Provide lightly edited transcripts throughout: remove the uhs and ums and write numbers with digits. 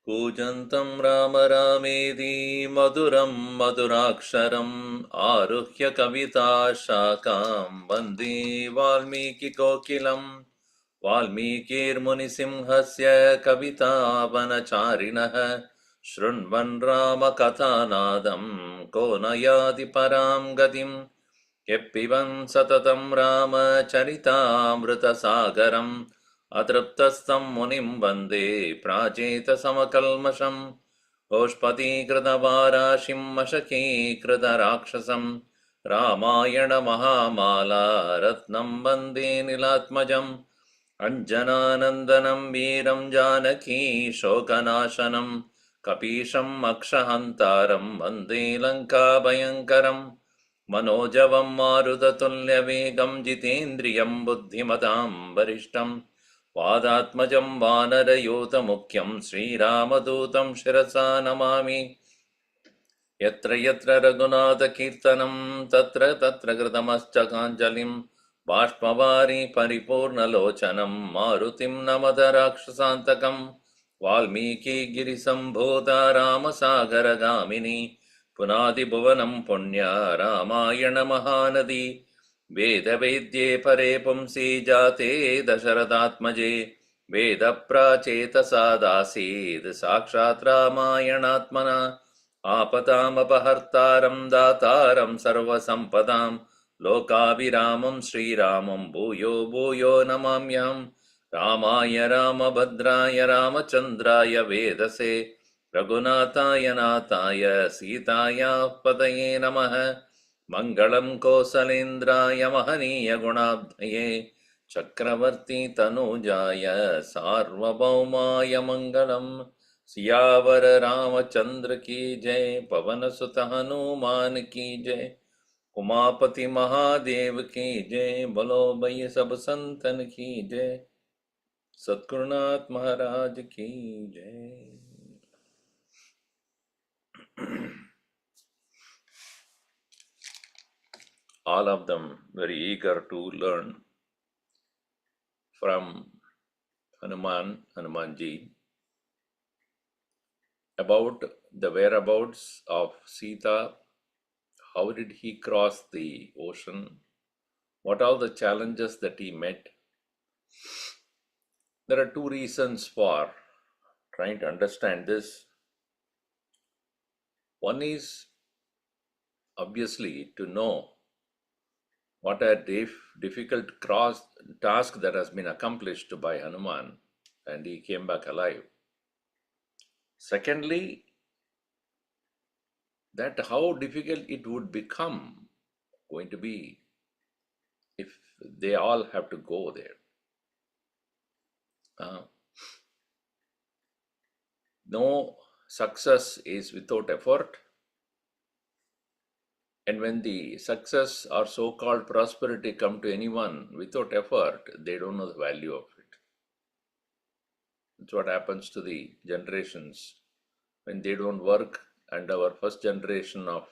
कूजन्तं राम रामेति मधुरं मधुराक्षरम् आरुह्य कविताशाखां वन्दे वाल्मीकिकोकिलं वाल्मीकिर्मुनिसिंहस्य कवितावनचारिणः शृण्वन् रामकथानादं को न याति परां गतिम् यः पिबन् सततं रामचरितामृतसागरम् अतृप्तस्तं मुनिं वन्दे प्राचेतसमकल्मषम् गोष्पदीकृतवाराशिं मशकीकृतराक्षसम् रामायणमहामाला रत्नं वन्दे नीलात्मजम् अञ्जनानन्दनं वीरं जानकी शोकनाशनं कपीशम् अक्षहन्तारं वन्दे लङ्काभयङ्करम् मनोजवं मारुततुल्यवेगं जितेन्द्रियं बुद्धिमतां वरिष्ठं वादात्मजं वानरयूतमुख्यं श्रीरामदूतं शिरसा नमामि यत्र यत्र रघुनाथकीर्तनं तत्र तत्र कृतमश्चकाञ्जलिं बाष्पवारि परिपूर्णलोचनं मारुतिं नमद राक्षसान्तकं वाल्मीकिगिरिसम्भूता रामसागरगामिनी पुनादिभुवनं पुण्या रामायणमहानदी वेदवेद्ये परे पुंसि जाते दशरथात्मजे वेदप्राचेतसा दासीद् साक्षात् रामायणात्मना आपदामपहर्तारं दातारं सर्वसम्पदां लोकाभिरामं श्रीरामं भूयो भूयो नमाम्यहम् रामाय रामभद्राय रामचन्द्राय वेदसे रघुनाथाय नाथाय सीतायाः पतये नमः मङ्गलं कौसलेन्द्राय महनीय गुणाब्धये चक्रवर्ती तनूजाय सार्वभौमाय मङ्गलम् सियावर रामचंद्र की जय पवन सुत हनुमान की जय उमापति महादेव की जय बोलो भई सब संतन की जय सद्गुरुनाथ महाराज की जय। All of them very eager to learn from Hanumanji, about the whereabouts of Sita. How did he cross the ocean? What are the challenges that he met? There are two reasons for trying to understand this. One is obviously to know what a difficult task that has been accomplished by Hanuman, and he came back alive. Secondly, that how difficult it would become going to be if they all have to go there. No success is without effort, and when the success or so-called prosperity come to anyone without effort, they don't know the value of it. That's what happens to the generations when they don't work, and our first generation of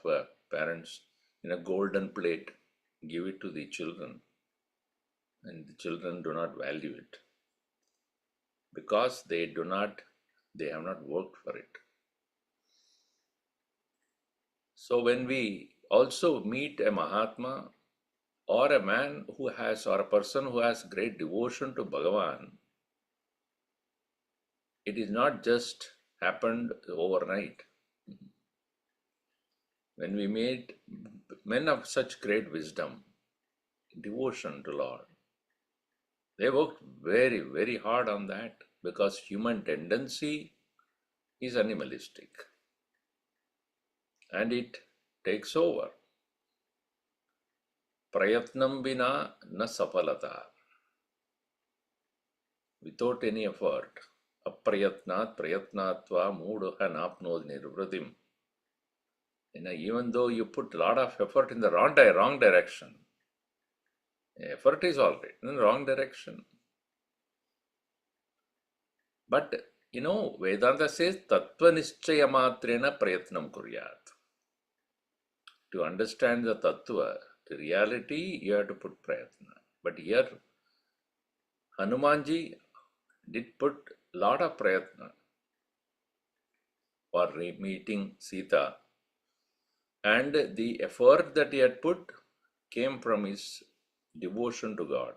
parents in a golden plate give it to the children, and the children do not value it because they have not worked for it. So when we also meet a Mahatma or a man who has, or a person who has great devotion to Bhagavan, it is not just happened overnight. When we meet men of such great wisdom, devotion to Lord, they worked very, very hard on that, because human tendency is animalistic and it takes over. Prayatnam vina na sapalata. Without any effort. Aprayatnat prayatnatva muduha napnod nirvritim. Even though you put a lot of effort in the wrong direction, effort is all right, in the wrong direction. But Vedanta says tattva nischaya matrena prayatnam kuryat. To understand the tattva, the reality, you have to put prayatna. But here, Hanumanji did put a lot of prayatna for meeting Sita. And the effort that he had put came from his devotion to God.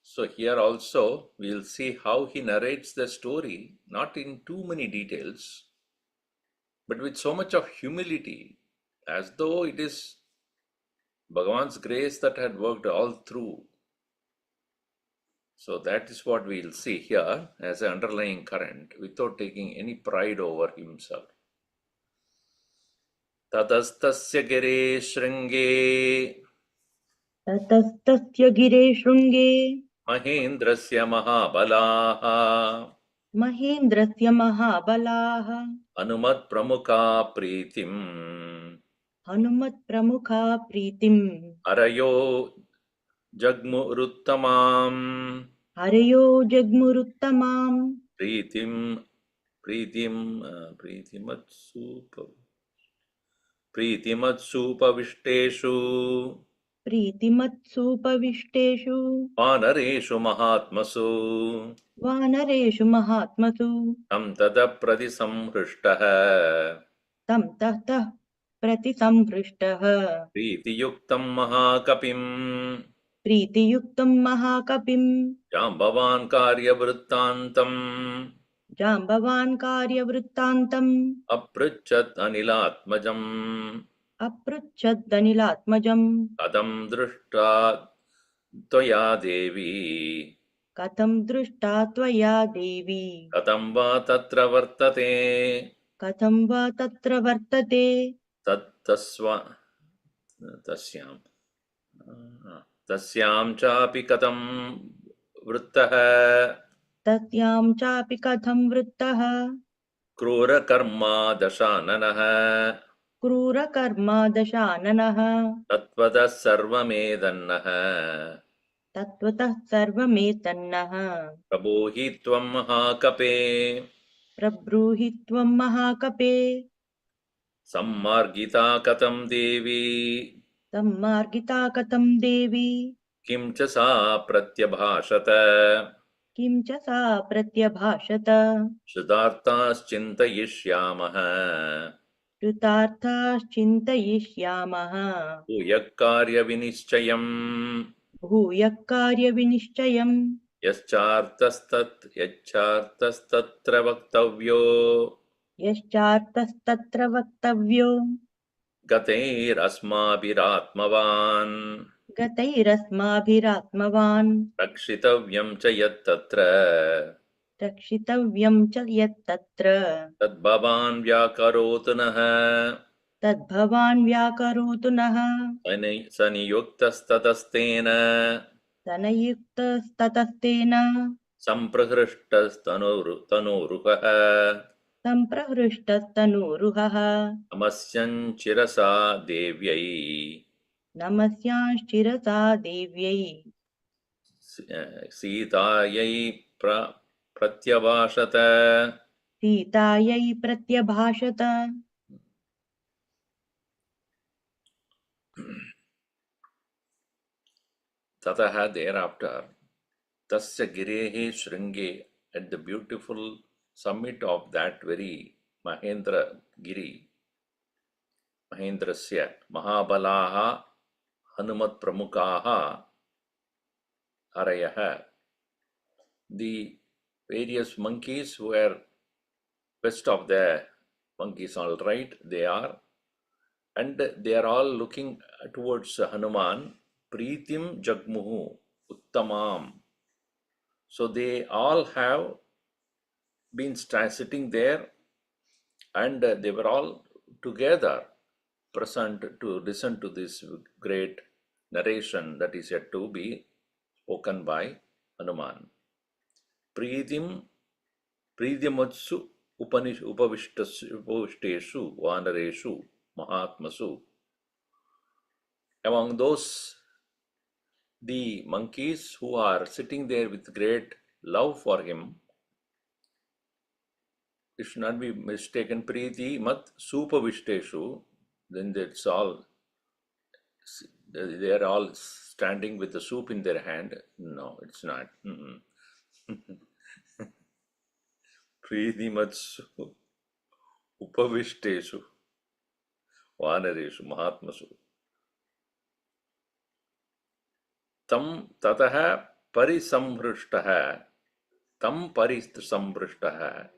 So here also we will see how he narrates the story, not in too many details, but with so much of humility, as though it is Bhagavan's grace that had worked all through. So that is what we will see here as an underlying current, without taking any pride over himself. Tatastasya gire shringe ततस्तस्य गिरे शृङ्गे Mahendrasya Mahabalaha महेन्द्रस्य महाबलाः Anumat Pramukha Pritim हनुमत्प्रमुखा प्रीतिम् Arayo Jagmuruttamam हरयो जग्मुरुत्तमाम् Pritim Pritimatsupa Vishteshu प्रीतिमत्सूपविष्टेषु Vanareshu Mahatmasu वानरेषु महात्मसु Tam Tada Pratisamhrishtaha तं ततः प्रतिसंहृष्टः Pritiyuktam Mahakapim प्रीतियुक्तं महाकपिम् Jambavan Karyavrittantam जाम्बवान् कार्यवृत्तान्तम् Aprichat Anilatmajam अपृच्छदनिलात्मजम् Kadam Drushta Tvaya Devi कथं दृष्टा त्वया देवी Kadam Va Tatra Vartate कथं वा तत्र वर्तते Tasyam Tasyam Chapi Kadam Vrittaha तस्यां चापि कथं वृत्तः Krura Karma Dashananaha क्रूरकर्मा दशाननः Tatvada Sarvamedannaha तत्त्वतः सर्वमेतन्नः Prabhuhi Tvam Mahakape प्रब्रूहि त्वं महाकपे Sammargita Katam Devi सम्मार्गिता कथं देवी Kim cha sa pratyabhashata किं च सा प्रत्यभाषत Shudartas chintayishyamaha कृतार्थाश्चिन्तयिष्यामः Uyakarya vinischayam भूयः कार्यविनिश्चयम् Yaschartastatra vaktavyo यश्चार्थस्तत्र वक्तव्यो Gateir asmabhiratmavan गतैरस्माभिरात्मवान् Rakshitavyam cha yattatra रक्षितव्यं च यत्तत्र Tadbhavan vyakarotunaha तद्भवान् व्याकरोतु नः Saniyuktastatastena तनयुक्तस्ततस्तेन Samprahrishtastanuruha सम्प्रहृष्टस्तनूरुहः Namasyanchirasa devyai नमस्यांश्चिरसा देव्यै Sitayai pratyavashata सीतायै प्रत्यभाषत Tataha thereafter Tasya Girehe Shringe, at the beautiful summit of that very Mahendra Giri, Mahendrasya Mahabalaha Hanumat Pramukaha Arayaha, the various monkeys who were best of the monkeys, all right, they are, and they are all looking towards Hanuman, Pritim Jagmuhu Uttamam. So they all have been sitting there, and they were all together present to listen to this great narration that is yet to be spoken by Hanuman. Pritim Pridyamatsu Upavishteshu Vanareshu Mahatmasu. Among those, the monkeys who are sitting there with great love for him, it should not be mistaken. Priti mat supavishteshu, then that's all. They are all standing with the soup in their hand. No, it's not. Priti mat upavishteshu vanareshu mahatmasu. Tam tataha parisamhrishtaha. Tam parisamhrishtaha.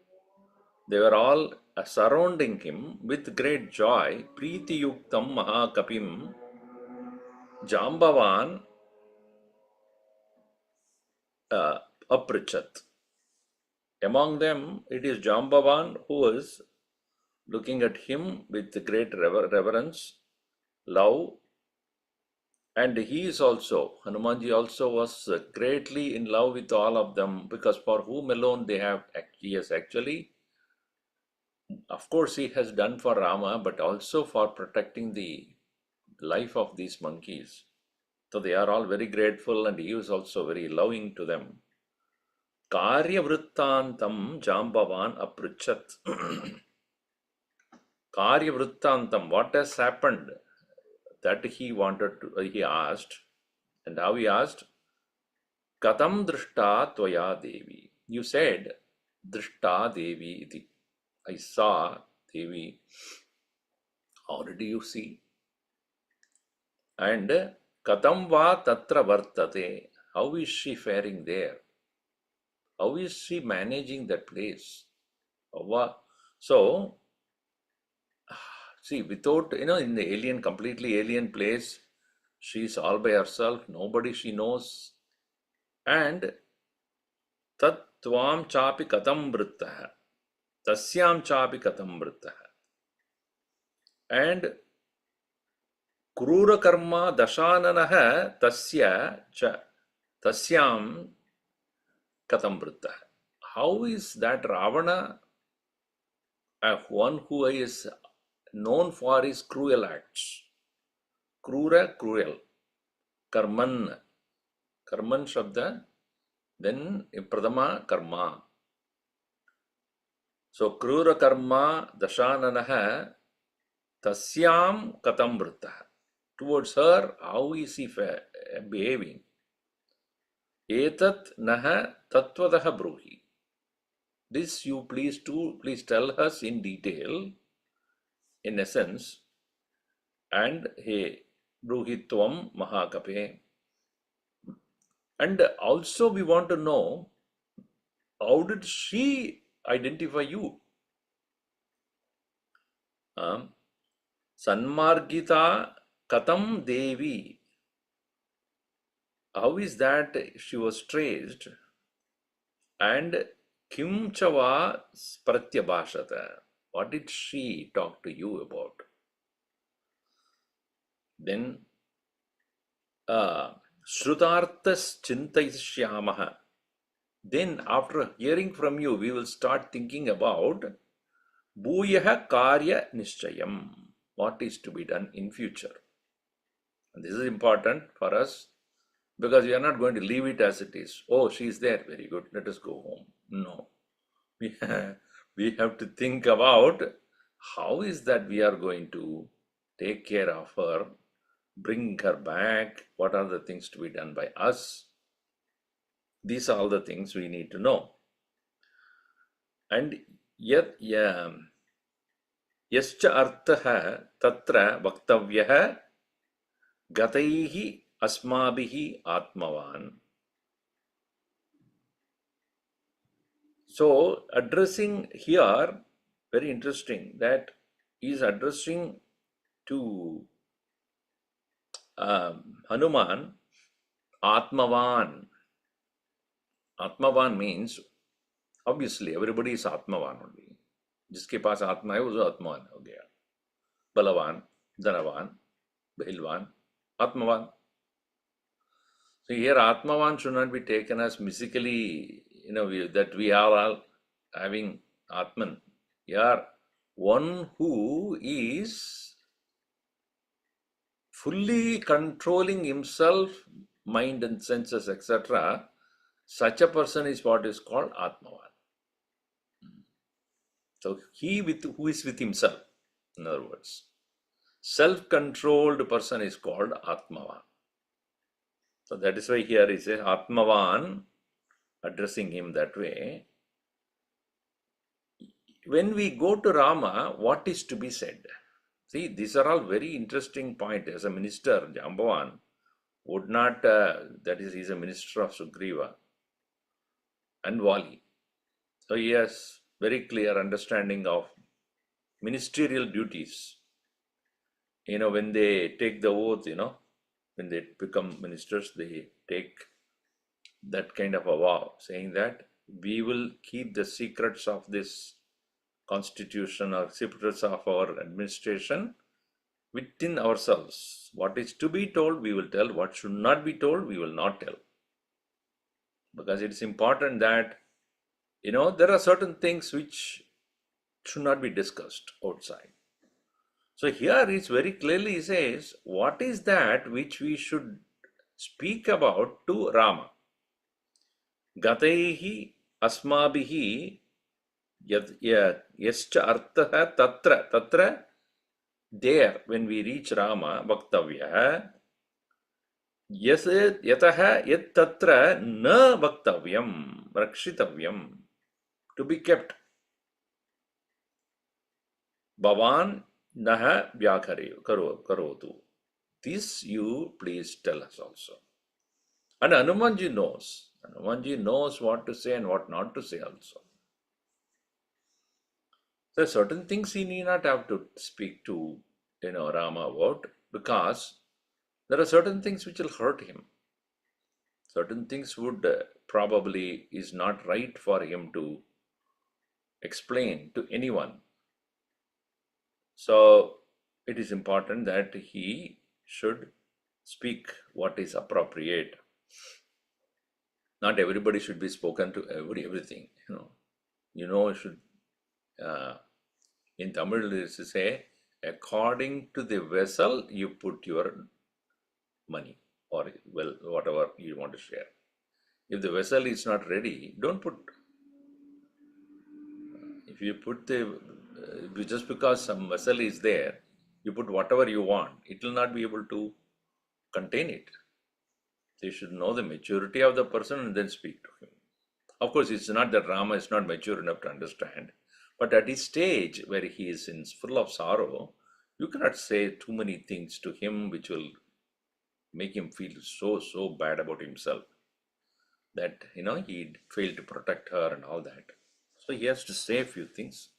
They were all surrounding him with great joy. Priti yuktam mahakapim Jambavan aprichat. Among them, it is Jambavan who is looking at him with great reverence, love, and he is also, Hanumanji also was greatly in love with all of them, because for whom alone he has actually, of course, he has done for Rama, but also for protecting the life of these monkeys. So they are all very grateful, and he is also very loving to them. Karyavrittantam Jambavan aprichat. Karyavrittantam, what has happened that he asked, and how he asked, Katam drishta tvaya devi. You said, drishta devi iti. I saw Devi. How did you see? And katam va tatra vartate. How is she faring there? How is she managing that place? So, see, without, in the completely alien place, she's all by herself, nobody she knows. And tat tvam chapi katam vrittaha. Tasyam chapi katam vrittaha. And krura karma dashananaha tasyam katam vrittaha. How is that Ravana, one who is known for his cruel acts? Krura, cruel. Karman Shabda, then Pradama Karma. So Krura Karma Dashananaha Tasyam Katam Vrittaha. Towards her, how is he behaving? Etat Naha Tatvadaha Bruhi. This you please tell us in detail, in essence, and he Bruhitvam Mahakape. And also we want to know, how did she identify you? Sanmargita Katam Devi. How is that she was traced? And Kim Chava Pratyabhashata. What did she talk to you about? Then Shrutarthas Chintayishyamaha. Then after hearing from you, we will start thinking about Bhuyaha Karya Nishchayam. What is to be done in future? And this is important for us, because we are not going to leave it as it is. Oh, she is there. Very good. Let us go home. No. We have to think about how is that we are going to take care of her, bring her back. What are the things to be done by us? These are all the things we need to know. And yascha artha tatra vaktavyaha gataihi asmabihi atmavan. So addressing here, very interesting, that he is addressing to Hanuman, Atmavan. Atmavan means Obviously, everybody is Atmavan only. जिसके पास आत्मा है वो आत्मवान हो गया. बलवान, धनवान, बहिलवान, Atmavan. So here Atmavan should not be taken as mystically, that we are all having Atman. Here, one who is fully controlling himself, mind and senses, etc., such a person is what is called Atmavan. So who is with himself, in other words. Self-controlled person is called Atmavan. So that is why here he says Atmavan, addressing him that way. When we go to Rama, what is to be said? See, these are all very interesting points. As a minister, Jambavan would not, that is, he is a minister of Sugriva and Vali. So he has very clear understanding of ministerial duties. When they take the oath, when they become ministers, they take that kind of a vow, saying that we will keep the secrets of this constitution or secrets of our administration within ourselves. What is to be told, we will tell. What should not be told, we will not tell. Because it is important that, there are certain things which should not be discussed outside. So here it very clearly says, what is that which we should speak about to Rama? Gataihi asmabihi yascha artha tatra, there, when we reach Rama, vaktavya, yataha yat tatra na vaktavyam, rakshitavyam, to be kept. Bhavan naha karotu. This you please tell us also. And Hanumanji knows. Hanumanji knows what to say and what not to say also. There are certain things he need not have to speak to, Rama about, because there are certain things which will hurt him. Certain things would probably is not right for him to explain to anyone. So it is important that he should speak what is appropriate. Not everybody should be spoken to everything. Should in Tamil is to say, according to the vessel you put your money or whatever you want to share. If the vessel is not ready, don't put. If you put just because some vessel is there, you put whatever you want, it will not be able to contain it. You should know the maturity of the person and then speak to him. Of course, it's not that Rama is not mature enough to understand, but at his stage where he is full of sorrow, you cannot say too many things to him which will make him feel so bad about himself that he failed to protect her and all that. So he has to say a few things,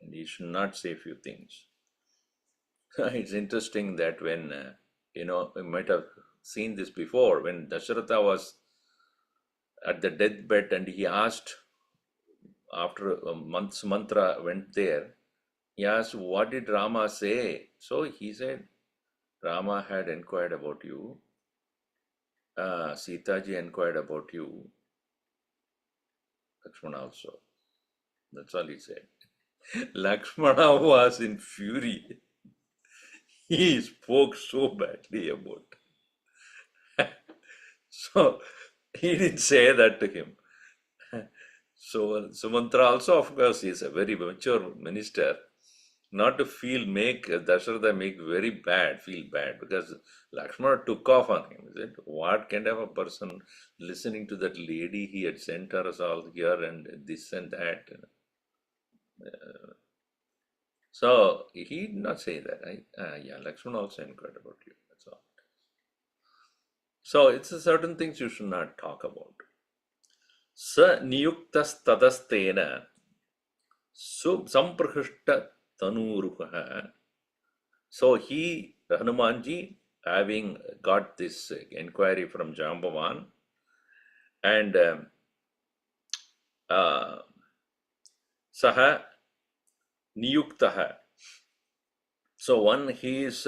and he should not say a few things. It's interesting that when we might have seen this before, when Dasharatha was at the deathbed and he asked, after a month's mantra went there, he asked, what did Rama say? So he said, Rama had inquired about you, Sitaji inquired about you, Lakshmana also. That's all he said. Lakshmana was in fury. He spoke so badly about. So he didn't say that to him. So Sumantra also, of course, is a very mature minister. Not to make Dasharatha feel bad, because Lakshmana took off on him. He said, what kind of a person listening to that lady, he had sent her all here and this and that. So he did not say that. Lakshmana also inquired about you. That's all. So it's certain things you should not talk about. Sa niyuktas tadastena samprahishta tanuruha. So Hanumanji, having got this inquiry from Jambavan, and saha niyuktaha. So one he is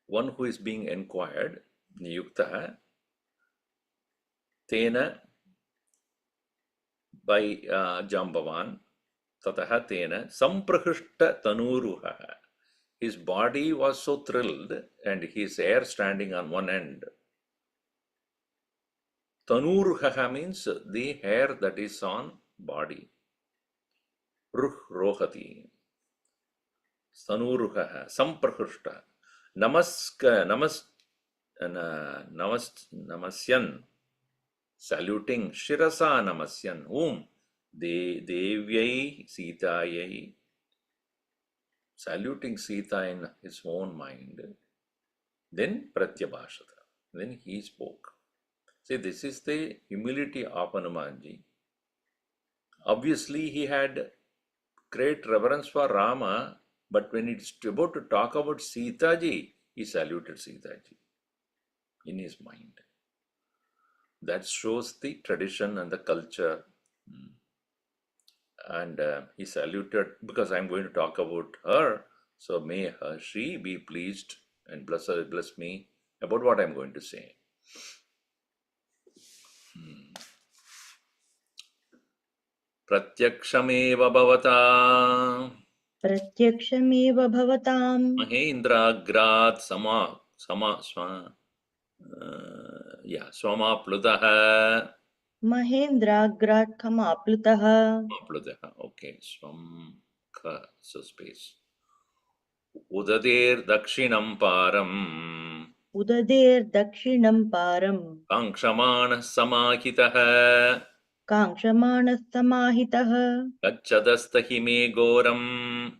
one who is being inquired, niyuktaha, tena, by Jambavan, tataha tena, samprahishta tanuruha. His body was so thrilled and his hair standing on one end. Tanuruha means the hair that is on body. Ruh rohati. Tanuruha, samprahishta. Namasyan, saluting, Shirasa Namasyan, whom? Devyai Sitayai, saluting Sita in his own mind. Then Pratyabhashata, then he spoke. See, this is the humility of Hanumanji. Obviously, he had great reverence for Rama, but when it's about to talk about Sita ji, he saluted Sita ji in his mind. That shows the tradition and the culture. And he saluted, because I'm going to talk about her, so may she be pleased and bless me about what I'm going to say. Pratyakshameva bhavata प्रत्यक्षमेव भवताम् Mahendragrat swamaplutaha. महेन्द्राग्रात् खमाप्लुतः Okay, so space. Udadir dakshinam param उददेर्दक्षिणं पारं Kangshamana samahitaha काङ्क्षमाणः समाहितः Gachadastahi me goram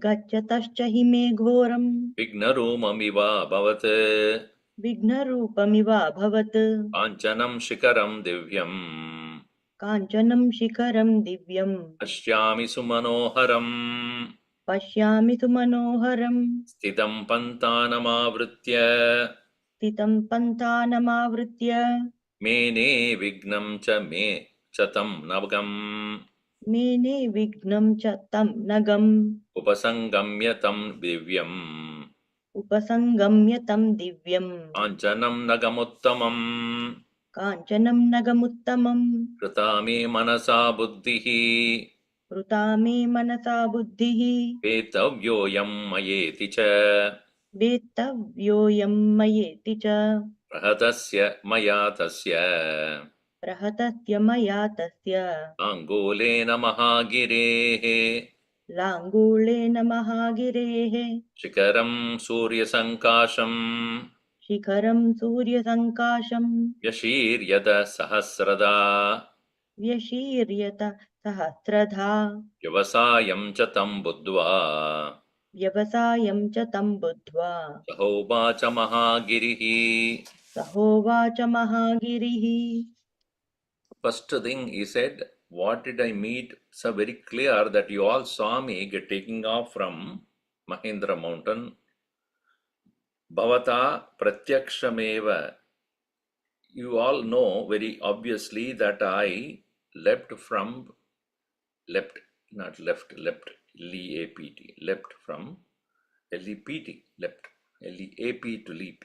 गच्छतश्च हि मे घोरं Vignarumamiva bhavat विघ्नरूपमिवाभवत् Kanchanam shikaram divyam काञ्चनं शिखरं दिव्यम् Ashyami sumanoharam पश्यामि सुमनोहरं Sthitam pantanamavritya स्थितं पन्थानमावृत्य Mene vignam cha me chatam navgam मेने विघ्नं च तं नगम् Upasangamya tam divyam उपसङ्गम्य तं दिव्यम् Kanchanam nagamuttamam काञ्चनं नगमुत्तमम् Kritami manasa buddhihi वृता मे मनसा बुद्धिः Vetavyoyam mayeti cha वेत्तव्योऽयं मयेति च Prahatasya maya tasya प्रहतस्य मया तस्य Angolena mahagirehe लाङ्गूलेन महागिरेः Shikaram surya sankasham शिखरं सूर्यसङ्काशं Yashiryada sahasrada व्यशीर्यत सहस्रधा Vyavasayam cha tam buddhva व्यवसायं च तं बुद्ध्वा Sahovacha mahagirihi. सहोवाच महागिरिः First thing he said, what did I meet? So very clear that you all saw me taking off from Mahendra mountain. Bhavata pratyakshameva. You all know very obviously that I leapt, L-E-A-P-T, leapt from, L-E-P-T, leapt, L-E-A-P to leap.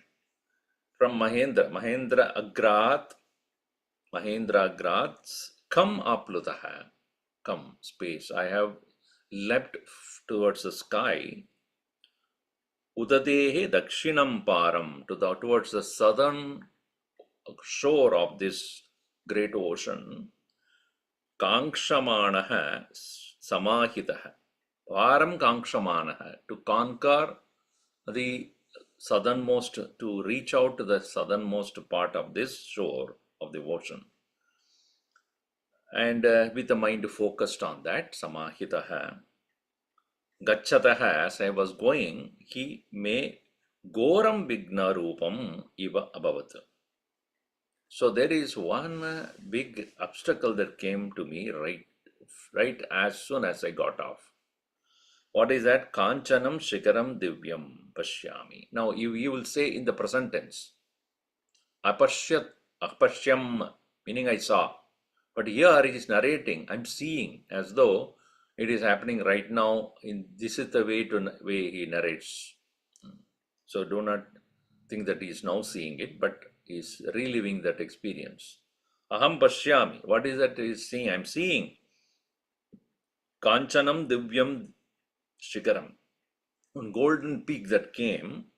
From Mahendra Agrat's come aplutaha, come space. I have leapt towards the sky. Udadehe dakshinam param, towards the southern shore of this great ocean. Kangshamanaha samahitaha, param kangshamanaha, to conquer the southernmost, to reach out to the southernmost part of this shore of the ocean. And with the mind focused on that, samahitaha, gachataha, as I was going, he may goram vigna rupam iva abhavat. So there is one big obstacle that came to me right as soon as I got off. What is that? Kanchanam shikaram divyam pashyami. Now you will say in the present tense, apashyat Apashyam, meaning I saw. But here it is narrating, I'm seeing, as though it is happening right now. This is the way he narrates. So do not think that he is now seeing it, but he is reliving that experience. Aham pashyami. What is that he is seeing? I'm seeing Kanchanam Divyam Shikaram. One golden peak that came,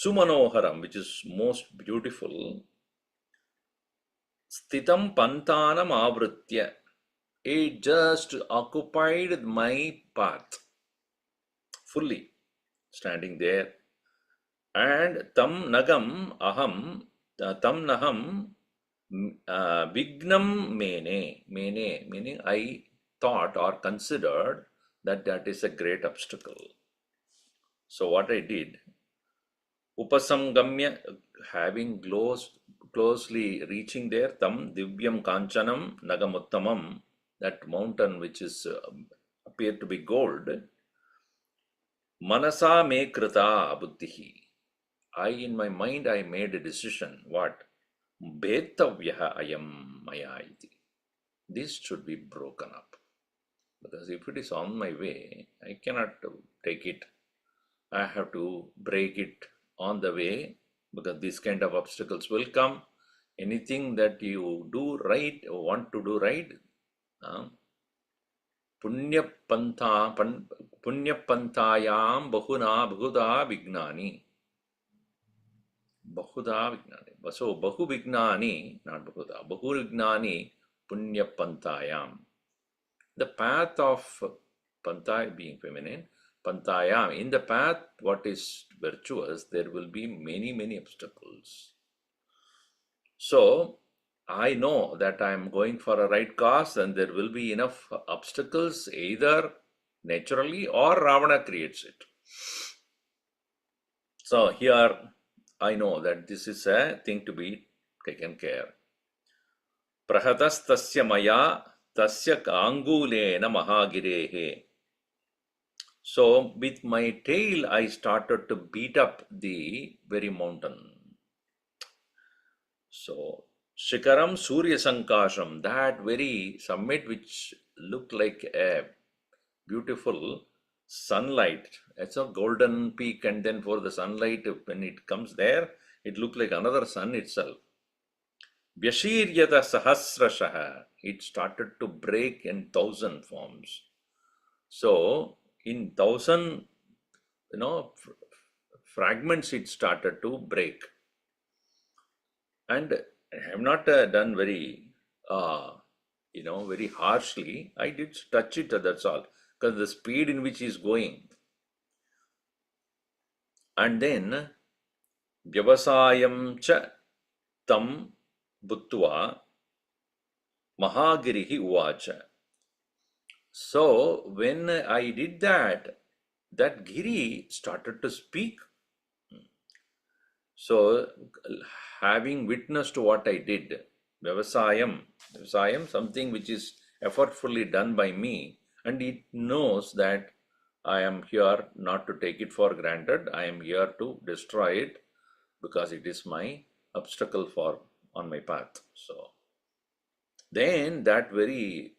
Sumanoharam, which is most beautiful, Sthitam Pantanam Avritya. It just occupied my path fully, standing there. And tam nagam aham, tam naham vignam mene, meaning I thought or considered that is a great obstacle. So what I did, upasamgamya, having closely reaching there, tam divyam kanchanam nagamuttamam, that mountain which is appeared to be gold, manasa me krita buddhihi. In my mind, I made a decision. What? Betavyaha ayam maya iti. This should be broken up. Because if it is on my way, I cannot take it. I have to break it on the way, because these kind of obstacles will come. Anything that you do right, or want to do right, punyapantayam bahuda vignani. Bahuda Vignani. So Bahu Vignani, not Bahuda, Bahu Vignani Punya Pantayam. The path of Pantay being feminine, Pantayam, in the path what is virtuous, there will be many obstacles. So I know that I am going for a right cause, and there will be enough obstacles, either naturally or Ravana creates it. So here I know that this is a thing to be taken care. Prahatastasya maya tasya angulena mahagirehe. So with my tail I started to beat up the very mountain. So Shikaram Surya Sankasham, that very summit which looked like a beautiful sunlight. It's a golden peak, and then for the sunlight, when it comes there, it looked like another sun itself. Vyashiryata sahasrashaha, it started to break in 1,000 forms. So in 1,000, fragments it started to break. And I have not done very, very harshly. I did touch it, that's all. Because the speed in which he is going. And then, Vyavasayam cha tam bhuttva mahagirihi uvacha. So, when I did that, that Giri started to speak. So, having witnessed what I did, Vyavasayam, something which is effortfully done by me, and it knows that I am here not to take it for granted. I am here to destroy it, because it is my obstacle on my path. So then that very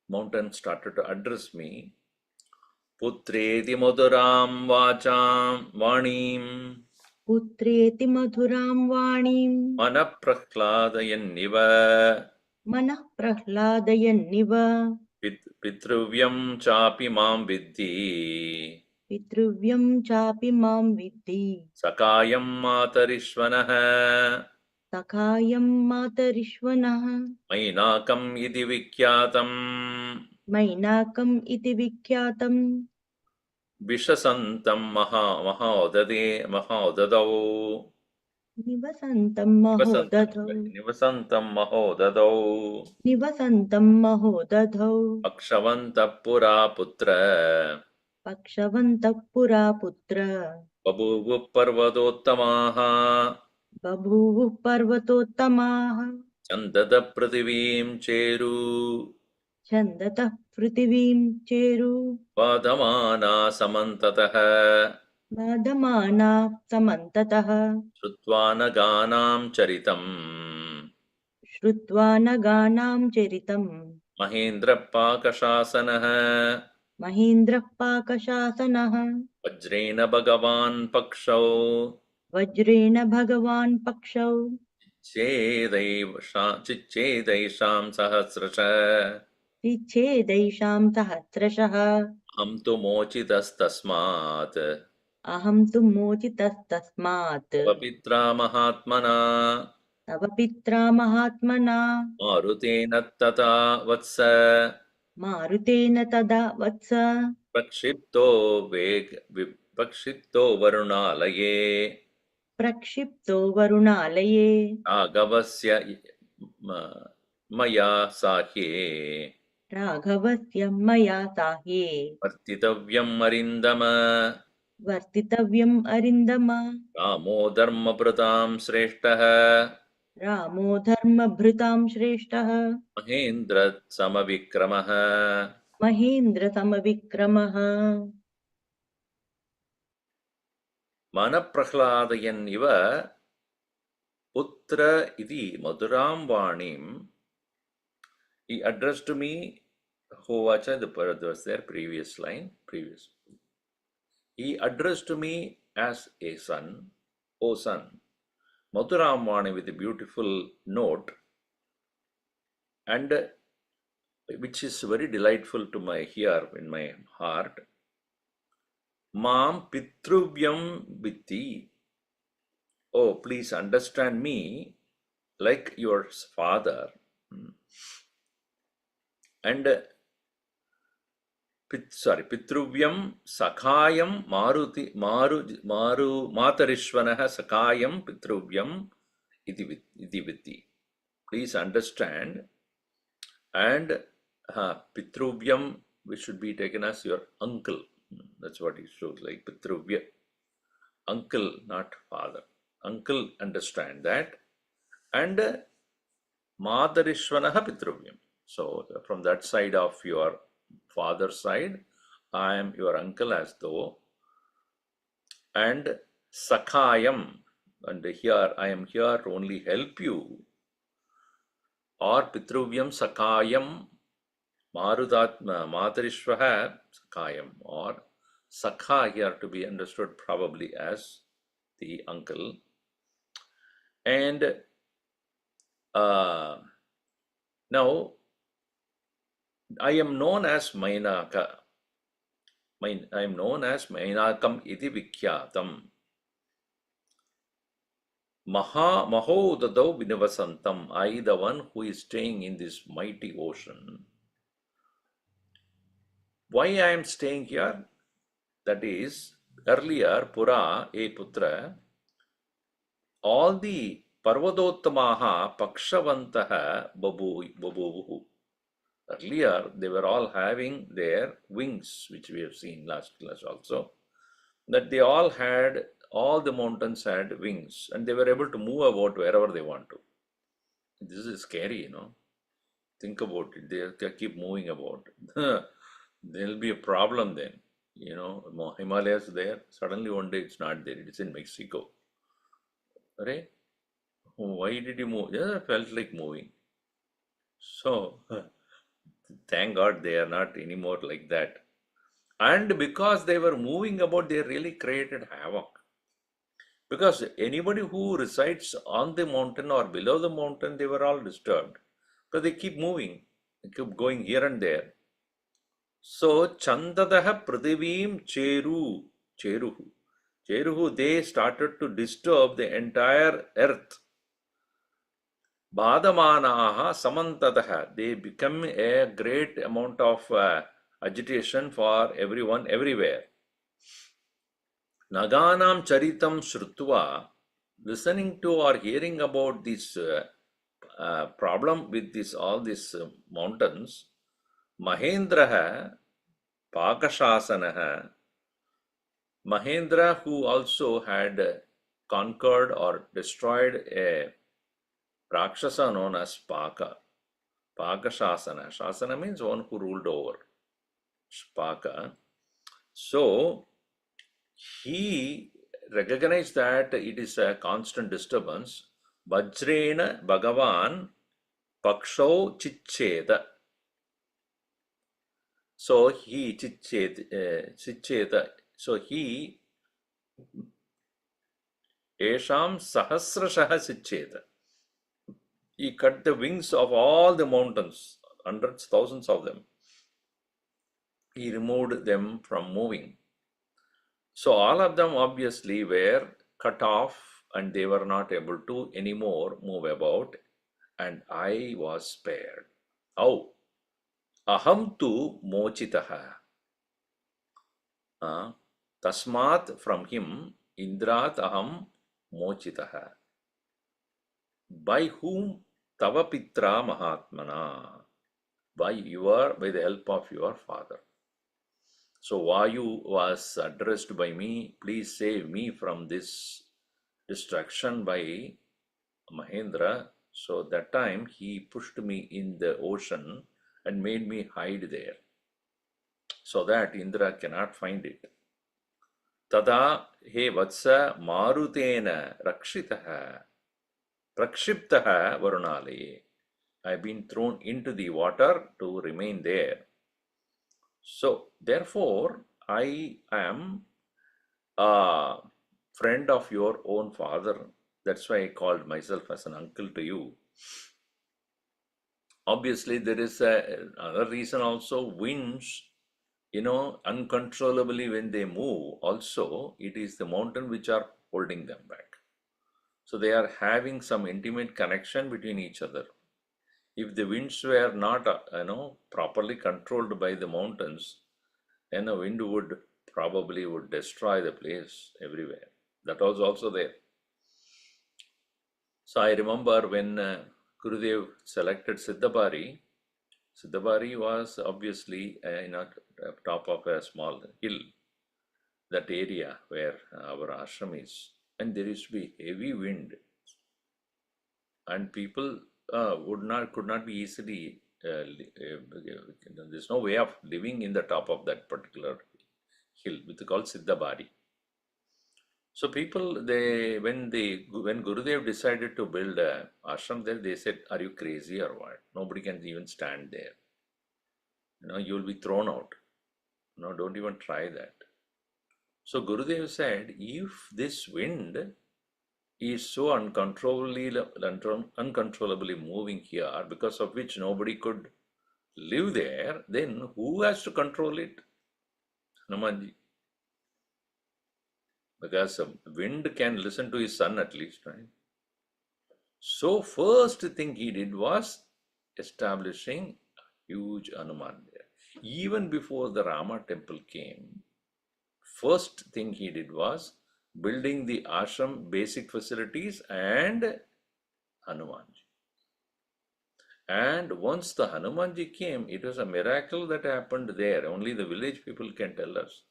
mountain started to address me. Putreti madhuram vacham vanim. पुत्रेति मधुरां वाणीं Manaprahladayanniva. मनःप्रह्लादयन्निव Pitruvyam chapi mam vidhi. पितृव्यं चापि मां विद्धि Sakayam matarishvanaha. सखायं मातरिश्वनः Mainakam iti vikyatam. मैनाकम् इति विख्यातम् Vishasantam mahodadau. निवसन्तं महोदधौ Nivasantam mahodadau. निवसन्तं महोदधौ Akshavanta pura putra. पक्षवन्तः पुरा पुत्र Babuvu parvadottamaha. बभूवुः पर्वतोत्तमाः Chandada prativim cheru. छन्दतः पृथिवीं चेरु Vadamana samantataha. वादमानाः समन्ततः श्रुत्वा नगानां चरितम् श्रुत्वा नगानां चरितम् महेन्द्रपाकशासनः महेन्द्रः पाकशासनः वज्रेण भगवान् पक्षौ वज्रेण भगवान् पक्षौ चिच्छेदैषां सहस्रशः विच्छेदैषां सहस्रशः अहं तु मोचितस्तस्मात् अहं तु मोचितस्तस्मात् तव पित्रा महात्मना तव पित्रा महात्मना मारुतेन तथा वत्स मारुतेन तदा वत्स प्रक्षिप्तो प्रक्षिप्तो वरुणालये प्रक्षिप्तो वरुणालये राघवस्य मया साह्ये राघवस्य मया साह्ये वर्तितव्यम् अरिन्दम वर्तितव्यम् अरिन्दम रामो धर्मभृतां श्रेष्ठः रामो धर्मभृतां श्रेष्ठः महेन्द्र समविक्रमः महेन्द्रसमविक्रमः मनप्रह्लादयन् इव पुत्र इति मधुरां वाणीं he addressed to me Hovacha, the was there previous line previous he addressed to me as a son, O son, Madhuram Vani, with a beautiful note, and which is very delightful to my ear in my heart. Mam Pitruvyam Vitti. Oh, please understand me like your father. And Pitruvyam Sakayam Maru Matarishvanaha Sakayam Pitruvyam Iti Vitti. Please understand. And Pitruvyam, which should be taken as your uncle. That's what he shows, like Pitruvya. Uncle, not father. Uncle, understand that. And Madarishvanaha Pitruvyam. So, from that side of your father's side, I am your uncle as though. And Sakayam, and here I am here to only help you. Or Pitruvyam Sakayam Matarishvaha Sakayam, or Sakha here to be understood probably as the uncle. And now I am known as Mainaka. I am known as Mainakam iti Vikyatam. Mahodadau Vinivasantam. I, the one who is staying in this mighty ocean. Why I am staying here? That is, earlier, Pura, a Putra, all the Parvadottamaha Pakshavantaha Babuvuhu. Earlier, they were all having their wings, which we have seen last class also, that they all the mountains had wings, and they were able to move about wherever they want to. This is scary, Think about it. They keep moving about. There'll be a problem then. Himalayas there, suddenly one day it's not there. It's in Mexico. Right? Why did you move? Yeah, I felt like moving. So, thank God they are not anymore like that. And because they were moving about, they really created havoc. Because anybody who resides on the mountain or below the mountain, they were all disturbed. Because they keep moving, they keep going here and there. So, Chandadaha Pradivim Cheruhu, they started to disturb the entire earth. Badamanaha Samantadaha, they become a great amount of agitation for everyone, everywhere. Naganam Charitam Shrutva, listening to or hearing about this problem with all these mountains, Mahendraha Pakashasanaha, Mahendra, who also had conquered or destroyed a Rakshasa known as Pakashasana. Shasana means one who ruled over. Paka. So, he recognized that it is a constant disturbance. Vajrena Bhagavan Paksho Chicheda. So he Chicheda. So he Esham Sahasrashaha Chicheda. He cut the wings of all the mountains, hundreds, thousands of them. He removed them from moving. So all of them obviously were cut off and they were not able to anymore move about, and I was spared. How? Aham tu mochitaha. Tasmat, from him, Indrat aham mochitaha. By whom? Tava pitra mahatmana. By the help of your father. So Vayu was addressed by me, please save me from this destruction by Mahendra. So that time he pushed me in the ocean and made me hide there, so that Indra cannot find it. Tada he vatsa marutena rakshitaha prakshiptaha varunalaye. I have been thrown into the water to remain there. So therefore I am a friend of your own father. That's why I called myself as an uncle to you. Obviously, there is another reason also. Winds, uncontrollably when they move, also it is the mountain which are holding them back. So they are having some intimate connection between each other. If the winds were not, properly controlled by the mountains, then the wind would probably destroy the place everywhere. That was also there. So I remember when Gurudev selected Siddhabari. Siddhabari was obviously top of a small hill, that area where our ashram is, and there used to be heavy wind, and people could not be easily. There's no way of living in the top of that particular hill, which is called Siddhabari. So people, when Gurudev decided to build a ashram there, they said, "Are you crazy or what? Nobody can even stand there. You'll be thrown out. No, don't even try that." So Gurudev said, if this wind is so uncontrollably moving here, because of which nobody could live there, then who has to control it? Hanumanji. Because wind can listen to his son at least, right? So first thing he did was establishing a huge Hanuman there. Even before the Rama temple came, first thing he did was building the ashram basic facilities and Hanumanji. And once the Hanumanji came, it was a miracle that happened there. Only the village people can tell us.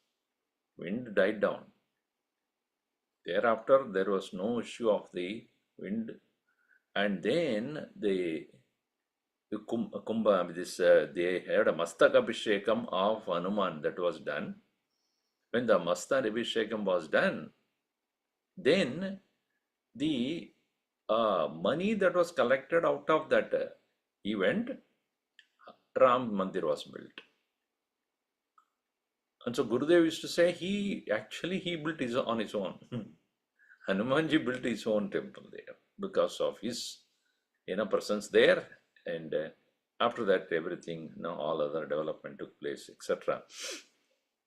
Wind died down. Thereafter, there was no issue of the wind. And then they had a Mastaka Abhishekam of Hanuman that was done. When the Mastaka Abhishekam was done, then the money that was collected out of that event, Ram Mandir was built. And so Gurudev used to say he built on his own. Hanumanji built his own temple there because of his presence there, and after that everything, all other development took place, etc.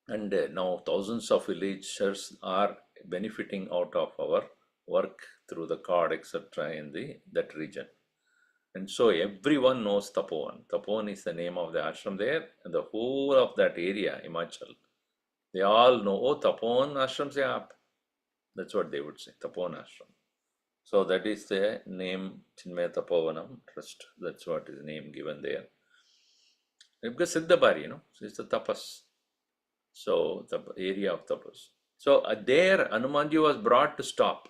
And now thousands of villagers are benefiting out of our work through the card, etc. in that region. And so everyone knows Tapovan. Tapovan is the name of the ashram there, and the whole of that area, Himachal, they all know, oh, Tapovan ashram se aap. That's what they would say, Tapovan ashram. So that is the name, Chinmaya Tapovanam Trust. That's what is the name given there. Because Siddhabari, so it's the tapas. So the area of tapas. So there Hanumanji was brought to stop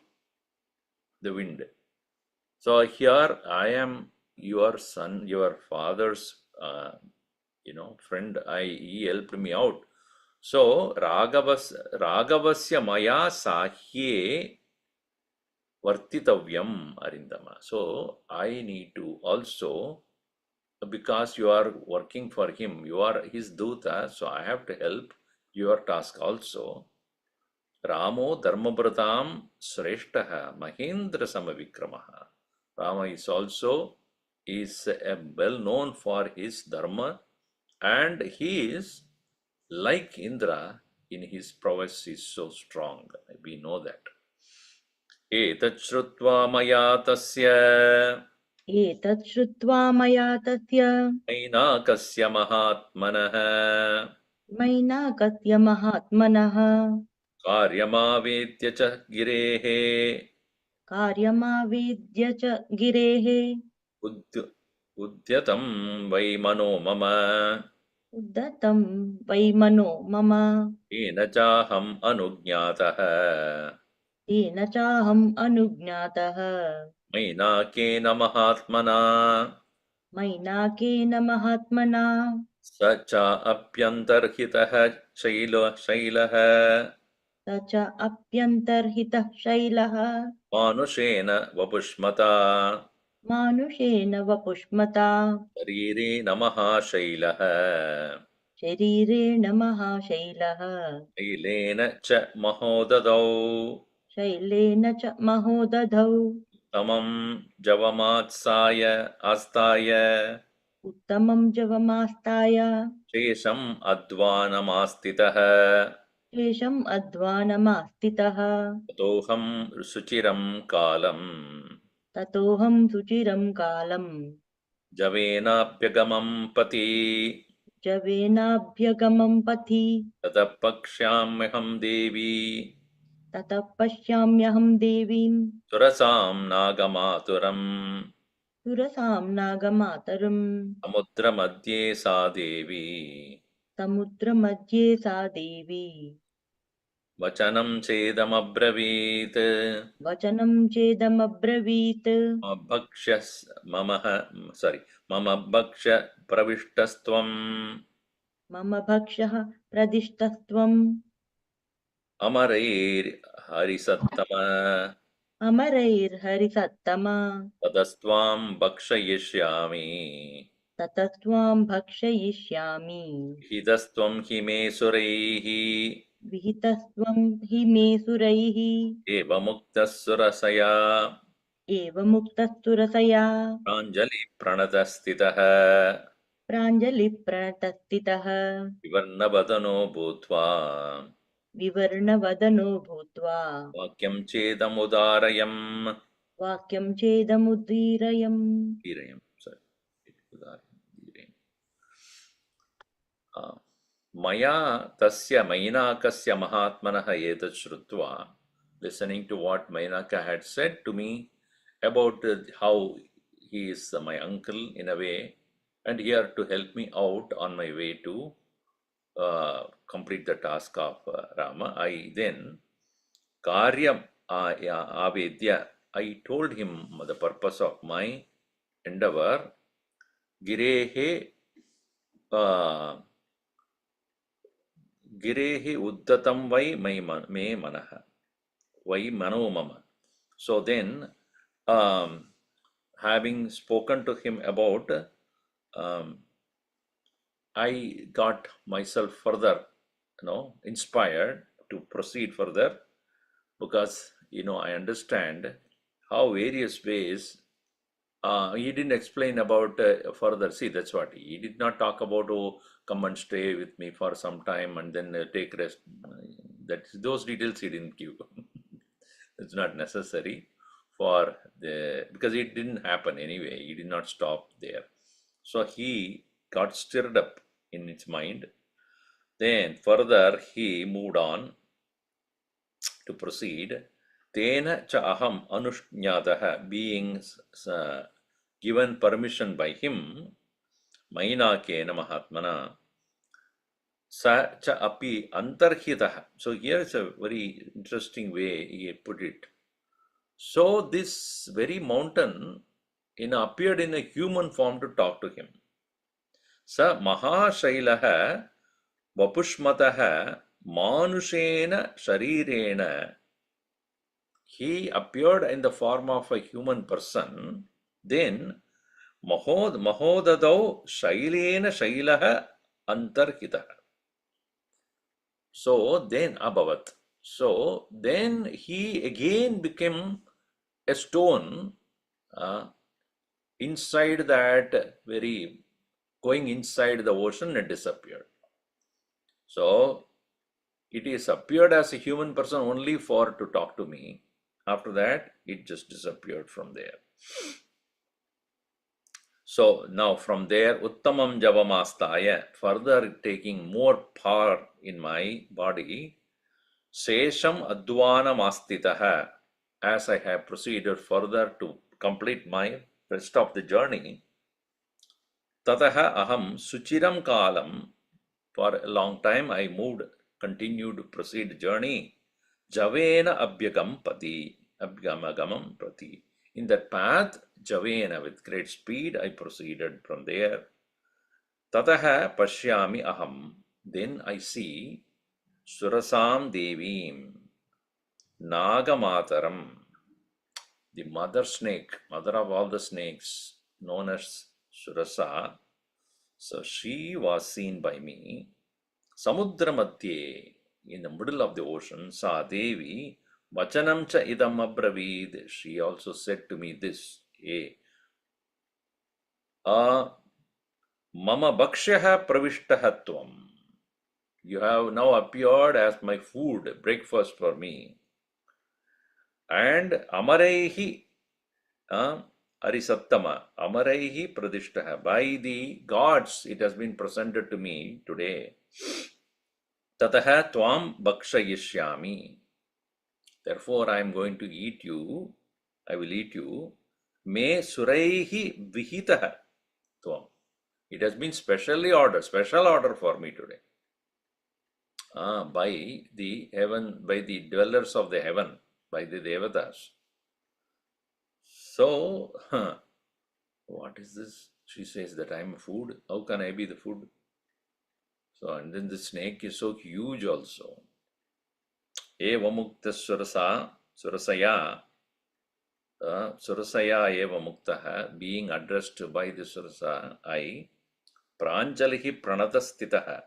the wind. So here I am your son, your father's, friend. He helped me out. So Ragavasya Maya Sahye Vartitavyam Arindama. So I need to also, because you are working for him, you are his Duta, so I have to help your task also. Ramo Dharmabratam Sreshtaha Mahendra Samavikramaha. Rama is well known for his dharma, and he is like Indra in his prowess is so strong. We know that. Etat Shrutva Maya Tasya एतत् श्रुत्वा मया तस्य Mainakasya Mahatmanaha मैनाकस्य महात्मनः Karyamavedya cha Girehe कार्यमावेद्य च गिरेः Uddy- Udyatam Vai Mano Mama उद्धतं वै मनो मम Ena Chaham Anugnataha तेन चाहम् अनुज्ञातः Mainakena Mahatmana मैनाकेन महात्मना Sacha Apyantarhitaha Shailaha स च अप्यन्तर्हितः शैलः Manushena Vapushmata मानुषेण वपुष्मता Sarire Namaha Shailaha शरीरेण महाशैलः Shailena Cha Mahodadau Shailen च महोदधौ Tamam Javamatsaya Astaya उत्तमं जवमास्ताय Shesham Advanamastitaha शेषम् अध्वानमास्थितः Toham Suchiram Kalam ततोऽहं सुचिरं कालम् Javenapyagamam Pati जवेनाभ्यगमं पथि Tatapakshyamyaham Devi ततः पश्याम्यहं देवीं Surasam Nagamaturam सुरसां नागमातरम् Samudramadye Sa Devi समुद्रमध्ये सा देवी Vachanam Chedamabravit वचनं चेदमब्रवीत् Bhakshyas Mama Bhaksha Pravishtasthvam मम भक्षः प्रदिष्टस्त्वम् Amarair Harisattama अमरैर्हरिसत्तमा Tadastvam Bhakshayishyami ततस्त्वां भक्षयिष्यामि Hidastvam Hime Suraihi विहितस्त्वं हि मे सुरैः Eva Muktasurasaya एवमुक्तस्तुरसया Pranjali Pranatastitaha प्राञ्जलिप्रणतस्थितः Vivarnavadano Bhutva विवर्णवदनो भूत्वा Vakyam Chedamudarayam वाक्यं चेदमुदीरयम् Dirayam, sorry. Udarayam. Maya tasya mainakasya mahatmanaha etat shrutva, listening to what Mainaka had said to me about how he is my uncle in a way, and here to help me out on my way to complete the task of Rama. I then Karyam Avedya, I told him the purpose of my endeavor. Girehe Girehi Uddatam Vai Me Manaha Vai Mano Mama. So then, having spoken to him about, I got myself further, inspired to proceed further, because I understand how various ways. He didn't explain about further. See, that's what he did not talk about. Oh, come and stay with me for some time and then take rest. Those details he didn't give. It's not necessary for because it didn't happen anyway. He did not stop there. So he got stirred up in his mind. Then further he moved on to proceed. Tena cha aham anushnyataha, being given permission by him, Mainakena Mahatmana, sa cha api antarhitaha. So here is a very interesting way he put it. So this very mountain appeared in a human form to talk to him. Sa Mahashailaha Vapushmataha Manushena Sharirena. He appeared in the form of a human person. Then Mahodadau Shailena Shailaha Antarhitaha. So then Abhavat. So then he again became a stone inside that very, going inside the ocean and disappeared. So it is appeared as a human person only for to talk to me. After that, it just disappeared from there. So now from there, Uttamam Javamastaya, further taking more power in my body, Sesham Advanam Astitaha, as I have proceeded further to complete my rest of the journey, Tataha Aham Suchiram Kalam, for a long time I moved, continued to proceed journey, Javena Abhyagam Pati, Abhyamagamam Prati. In that path, Javena, with great speed, I proceeded from there. Tataha Pashyami Aham, then I see Surasam Devim, Nagamataram, the mother snake, mother of all the snakes, known as Surasa. So she was seen by me. Samudra Madhye, in the middle of the ocean, Sa Devi, Vachanam cha idam abravid. She also said to me this, Mama Bhakshaha Pravishtaha Tvam. You have now appeared as my food, breakfast for me. And Amarehi Arisattama, Amarehi Pradishtaha. By the gods, it has been presented to me today. Tataha Tvam Bhakshayishyami. Therefore, I am going to eat you. I will eat you. Me Suraihi Vihitaha Tvam. It has been specially ordered, special order for me today. By the heaven, by the dwellers of the heaven, by the Devatas. So, what is this? She says that I am food. How can I be the food? So, and then the snake is so huge also. Eva mukta surasaya, surasaya eva muktaha, being addressed by the surasa, I, pranjalihi pranatastitaha,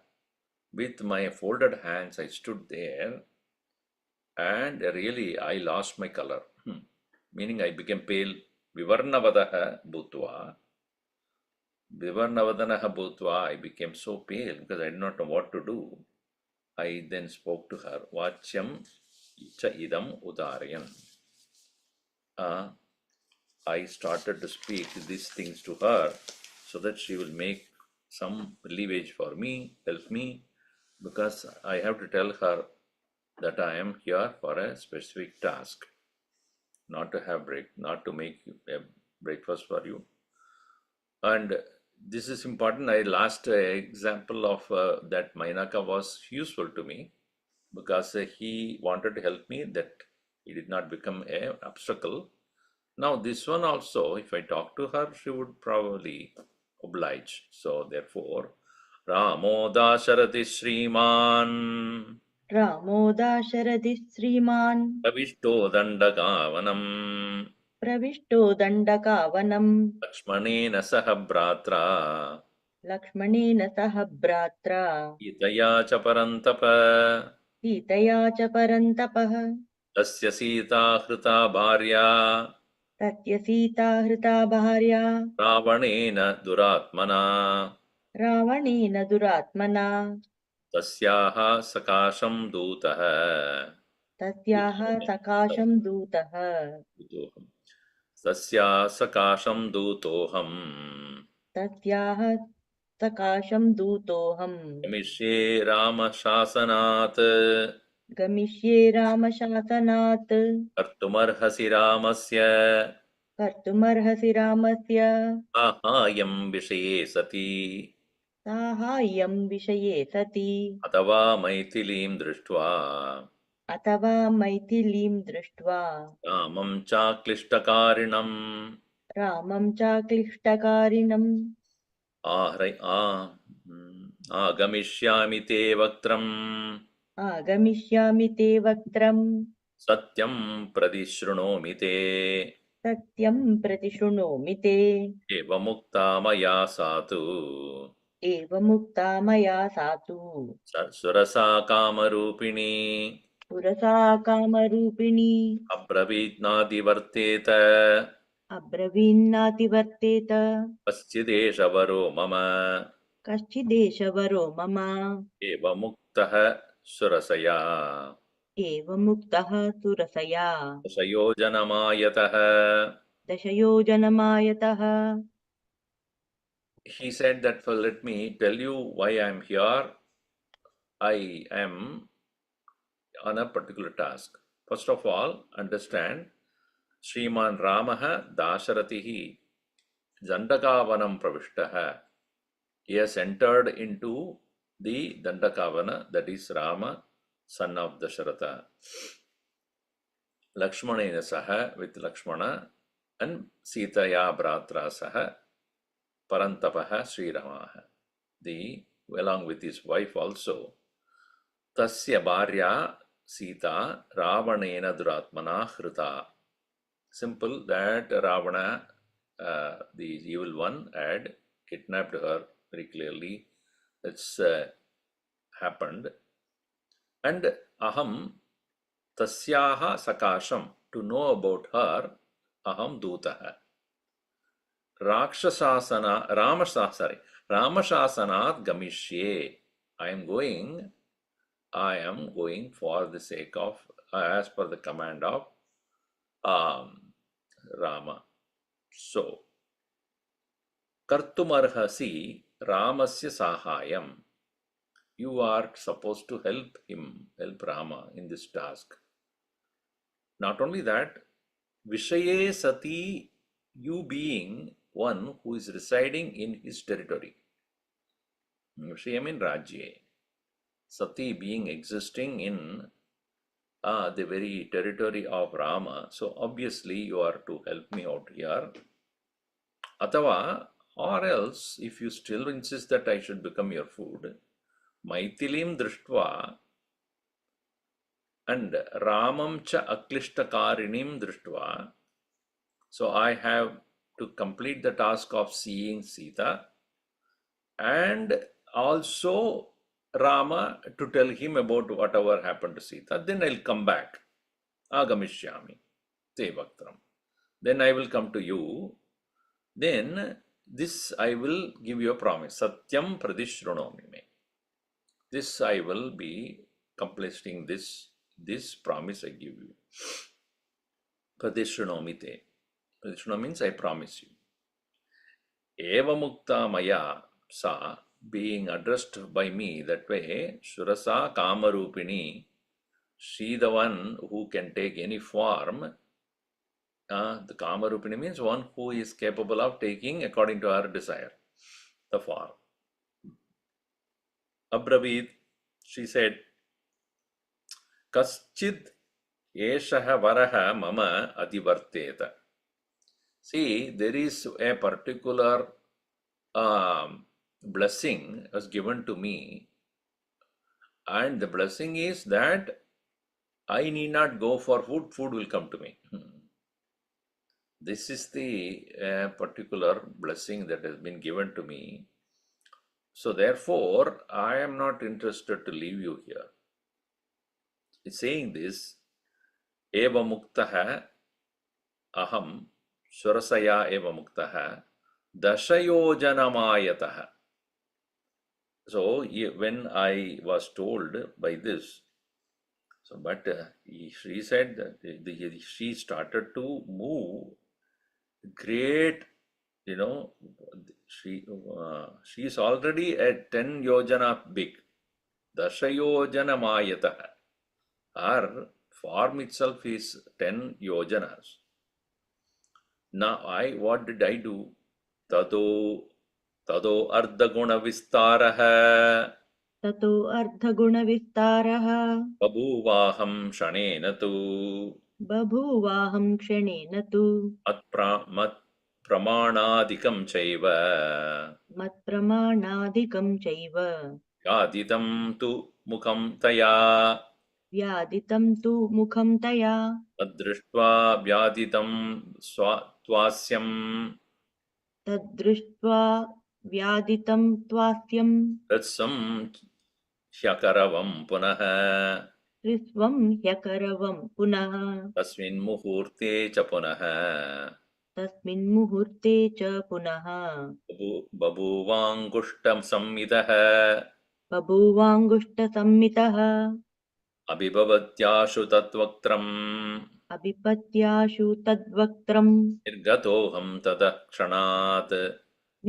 with my folded hands I stood there, and really I lost my color, meaning I became pale. Vivarnavadaha bhutva, Vivarnavadanaha bhutva, I became so pale because I did not know what to do. I then spoke to her, Vachyam cha idam udarayan. I started to speak these things to her so that she will make some leverage for me, help me, because I have to tell her that I am here for a specific task, not to make a breakfast for you. And this is important. Last example of that Mainaka was useful to me because he wanted to help me, that he did not become an obstacle. Now this one also, if I talk to her, she would probably oblige. So therefore, Ramo Dasharati Sriman रामो दाशरथिः श्रीमान् Pravishto Dandagavanam प्रविष्टो दण्डकावनम् Lakshmanena Saha Bratra लक्ष्मणेन सह भ्रात्रा Itaya cha Parantapa सीतया च परन्तपः Tasya Sita Hrita Bharya तस्य सीता हृता भार्या Ravanena Duratmana रावणेन दुरात्मना Tasyaha Sakasham Dutaha तस्याः सकाशं दूतः Dutoham. Tasya Sakasham Dutoham तस्याः सकाशं दूतोऽहम् Gamishe Rama Shasanat गमिष्ये रामशासनात् Kartumarhasi Ramasya कर्तुमर्हसि रामस्य Ahayam Vishaye Sati साहाय्यं विषये सति Atava Maithilim Drishtva अथवा मैथिलीं दृष्ट्वा Ramam Chaklishtakaarinam रामं चाक्लिष्टकारिणम् आगमिष्यामि ते वक्त्रम् आगमिष्यामि ते वक्त्रम् सत्यं प्रतिशृणोमि ते सत्यं प्रतिशृणोमि ते एवमुक्ता मया सातु एवमुक्ता मया सातु सुरसा कामरूपिणी पुरसा कामरूपिणी अब्रवीत्नादिवर्तेत अब्रवीन्नातिवर्तेत कश्चिदेशवरो मम कश्चिदेशवरो मम एवमुक्तः सुरसया एवमुक्तः सुरसया दशयोजनमायतः. दशयोजनमायतः. He said that, "For let me tell you why I am here. I am on a particular task. First of all, understand Sriman Ramaha Dasharatihi Dandakavanam Pravishtaha. He has entered into the Dandakavana, that is Rama, son of Dasharatha. Lakshmanena Saha, with Lakshmana, and Sitaya Bratra Saha, Parantapaha Sri Ramaha. Along with his wife also. Tasya Bharya Sita Ravanena Duratmana Hrita. Simple that Ravana, the evil one, had kidnapped her very clearly. That's happened. And Aham Tasyaha Sakasham, to know about her, Aham Dutaha. Ramashasanat Gamishye. I am going for the sake of, as per the command of Rama. So, Kartumarhasi Ramasya Sahayam. You are supposed to help Rama in this task. Not only that, Vishaye Sati, you being one who is residing in his territory. Vishaya means Rajye. Sati being existing in the very territory of Rama. So obviously you are to help me out here. Atava, or else if you still insist that I should become your food, Maithilim Drishtva and Ramam cha Aklishtakaarinim Drishtva. So I have to complete the task of seeing Sita and also Rama to tell him about whatever happened to Sita. Then I'll come back. Agamishyami te vaktram. Then I will come to you. Then this I will give you a promise. Satyam pradishrunomi me. This I will be completing this promise I give you. Pradishrunomi te. Pradishrunomi means I promise you. Eva mukta maya sa, being addressed by me that way, Surasa Kamarupini, she the one who can take any form. The Kamarupini means one who is capable of taking according to her desire, the form. Abravit, she said, Kaschid eshaha varaha mama adivarteta. See, there is a particular blessing was given to me, and the blessing is that I need not go for food, food will come to me. This is the particular blessing that has been given to me. So therefore, I am not interested to leave you here. It's saying this, Eva muktaha aham surasaya eva muktaha dashayojanamayataha. So when I was told by this, so but she said that she started to move great, she is already at 10 yojana big. Dashayojana mayataha. Her form itself is 10 yojanas. Now what did I do? Tado ardhaguna vistaraha ततो अर्धगुणविस्तारः babhuvaham shanena tu बभूवाहं क्षणेन तु mat मत्प्रमाणादिकं चैव मत्प्रमाणादिकं चैव यादितं तु मुखं तया व्यादितं तु मुखं तया तद्दृष्ट्वा व्यादितं त्वास्यं तद्दृष्ट्वा व्यादितं त्वास्यं हृत्सं ह्यकरवं पुनः हृस्वं ह्यकरवं पुनः तस्मिन् मुहूर्ते च पुनः तस्मिन् मुहूर्ते च पुनः बभूवाङ्गुष्ठं संविदः बभूवाङ्गुष्ठसंमितः अभिभवत्याशु तद्वक्त्रम् अभिपत्याशु तद्वक्त्रम् निर्गतोऽहं ततः क्षणात्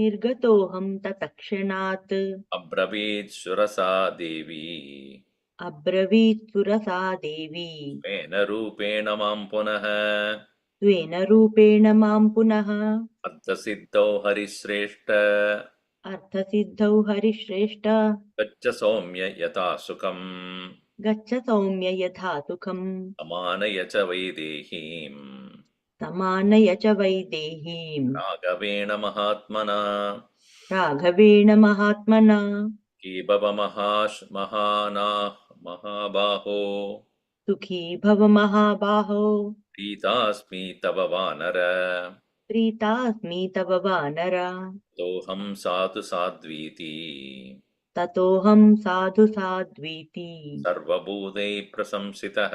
निर्गतोऽहं तत्क्षणात् अब्रवीत् सुरसा देवी अब्रवीत् सुरसा देवी स्वेन रूपेण मां पुनः स्वेन रूपेण मां पुनः अर्थसिद्धौ हरिश्रेष्ठ अर्थसिद्धौ हरिश्रेष्ठ गच्छ सौम्य यथा सुखम् गच्छ सौम्य यथा सुखम् समानय च वैदेहीम् समानय च वैदेहीम् राघवेण महात्मना राघवेण महात्मना कीबव महानाः महाबाहो सुखी भव महाबाहो प्रीतास्मि तव वानर प्रीतास्मि तव वानर तोऽहं साधु साध्वीति ततोऽहं साधु साध्वीति सर्वभूतैः प्रशंसितः.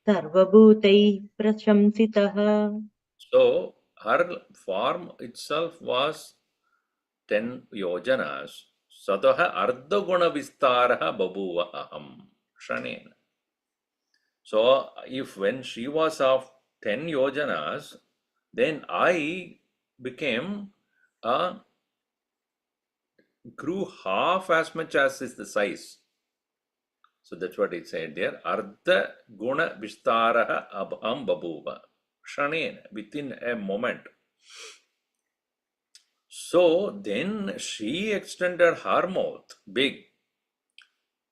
सर्वभूतैः प्रशंसितः. So her form itself was 10 yojanas. Sataha ardhaguna vistaraha babuva aham shanena. So if when she was of 10 yojanas, then I became grew half as much as is the size. So that's what it said there. Ardha guna vistaraha abham babuva shanena, within a moment. So then she extended her mouth big.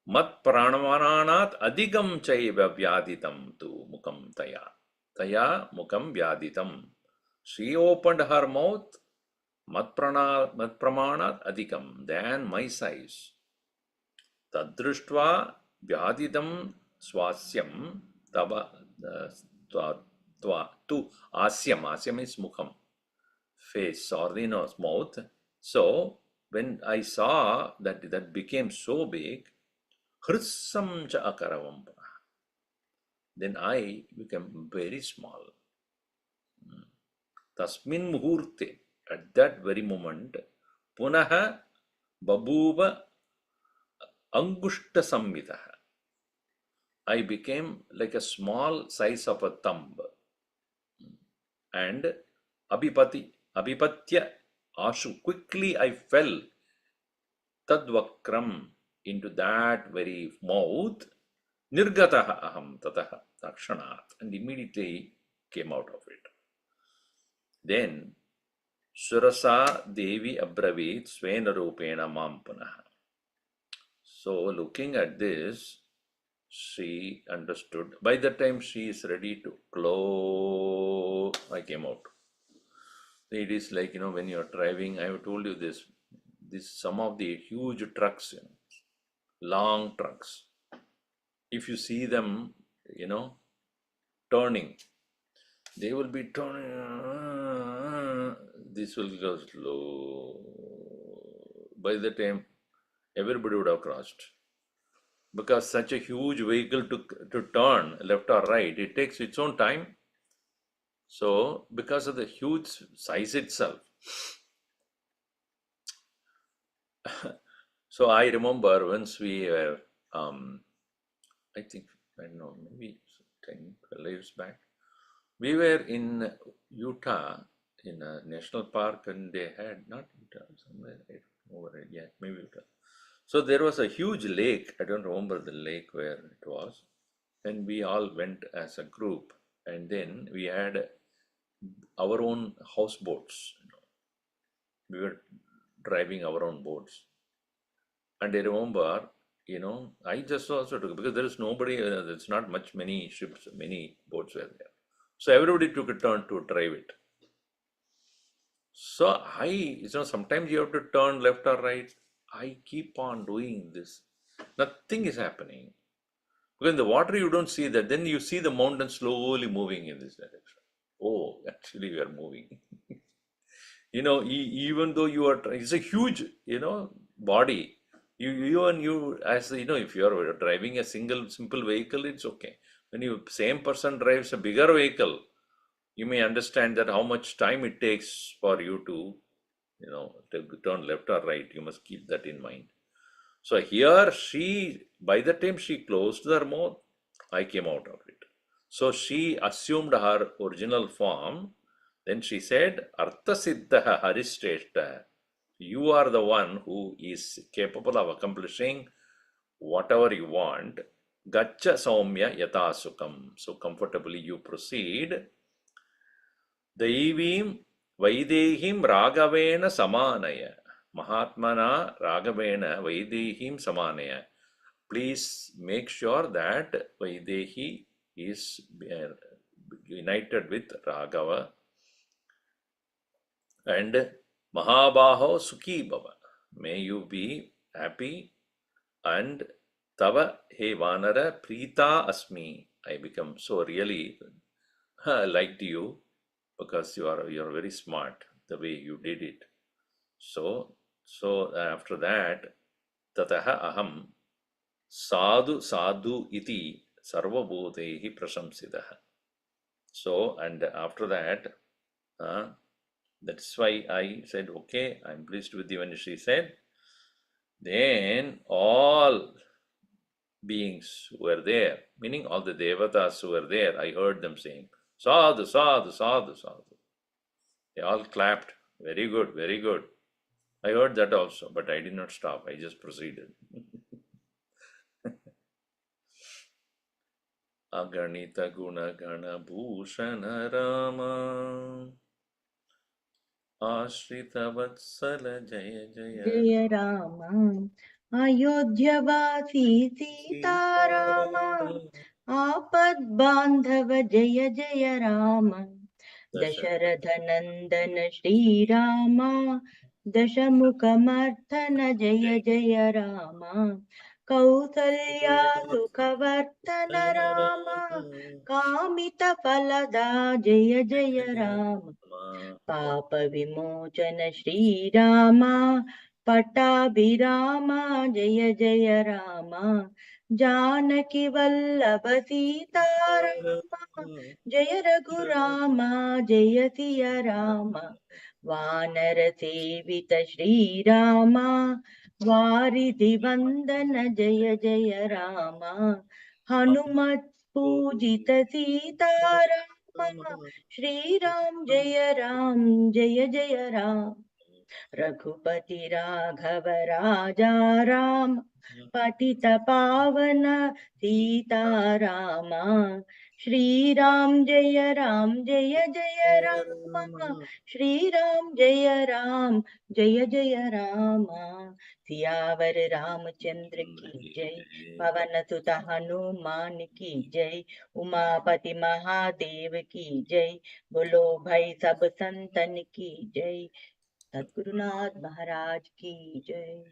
Mat pranamanat adhigam chaiva vyaditam tu mukam taya. Taya mukam vyaditam. She opened her mouth mat pramanat adhigam, than my size. Tadrishtva vyaditam swasyam tava tu asyam. Asyam is mukam, face or the nose, mouth. So when I saw that became so big, hrisam cha akaravam, then I became very small. Tasmin muhurte, at that very moment, punaha babuva angushta samvitaha. I became like a small size of a thumb. And abhipatya ashu, quickly I fell tadvakram, into that very mouth, nirgataha aham tataha takshanat, and immediately came out of it. Then surasa devi abravit svena rupena mam punaha. So looking at this, she understood. By the time she is ready to close, I came out. It is like, when you're driving, I have told you this some of the huge trucks, long trucks. If you see them, turning, they will be turning. This will go slow. By the time, everybody would have crossed. Because such a huge vehicle to turn left or right, it takes its own time. So, because of the huge size itself. So, I remember once we were, I think, I don't know, maybe 10, 12 years back, we were in Utah, in a national park, and they had, not Utah, somewhere over it, yeah, maybe Utah. So, there was a huge lake. I don't remember the lake where it was. And we all went as a group. And then we had our own houseboats. We were driving our own boats. And I remember, I just also took, because there is nobody, there's not many ships, many boats were there. So everybody took a turn to drive it. So sometimes you have to turn left or right. I keep on doing this. Nothing is happening. Because in the water you don't see that. Then you see the mountain slowly moving in this direction. Oh, actually we are moving. Even though it's a huge, body. As if you are driving a simple vehicle, it's okay. When you same person drives a bigger vehicle, you may understand that how much time it takes for you to turn left or right. You must keep that in mind. So here by the time she closed her mouth, I came out of it. So she assumed her original form. Then she said, Artha Siddha Harishtreshta, you are the one who is capable of accomplishing whatever you want. Gaccha Saumya Yata Sukam. So comfortably you proceed. Daivim Vaidehim Ragavena Samanaya. Mahatmana Ragavena Vaidehim Samanaya. Please make sure that Vaidehi is united with Raghava. And Mahabaho Sukhi Bhava. May you be happy. And Tava He Vanara Prita Asmi. I become so really liked you because you're very smart the way you did it. So after that, Tataha Aham Sadhu Sadhu iti Sarvabhutehi Prasamsidaha. So, and after that, that's why I said, okay, I'm pleased with you. When she said, then all beings who were there, meaning all the devatas who were there, I heard them saying, Sadhu, Sadhu, Sadhu, Sadhu. They all clapped. Very good, very good. I heard that also, but I did not stop. I just proceeded. अगणित गुणगण भूषण राम आश्रित वत्सल जय जय जय राम अयोध्यवासी सीताराम सीताराम आपद बांधव जय जय राम दशरथ दशरथ नंदन श्रीराम दशमुखमर्दन जय जय राम कौसल्या सुखवर्धन राम कामित फलदा जय जय राम पाप विमोचन श्रीराम पट्टाभिराम जय जय राम जानकी वल्लभ सीताराम जय रघुराम जय सिया राम वानर सेवित श्रीराम वारिधि वंदन जय जय राम हनुमत पूजित सीताराम श्रीराम जय जय राम रघुपति राघव राजा राम पतित पावन सीताराम श्रीराम जय जय राम श्रीराम जय जय राम सियावर रामचंद्र की जय पवन सुत हनुमान की जय उमापति महादेव की जय बोलो भाई सब संतन की जय सद्गुरुनाथ महाराज की जय।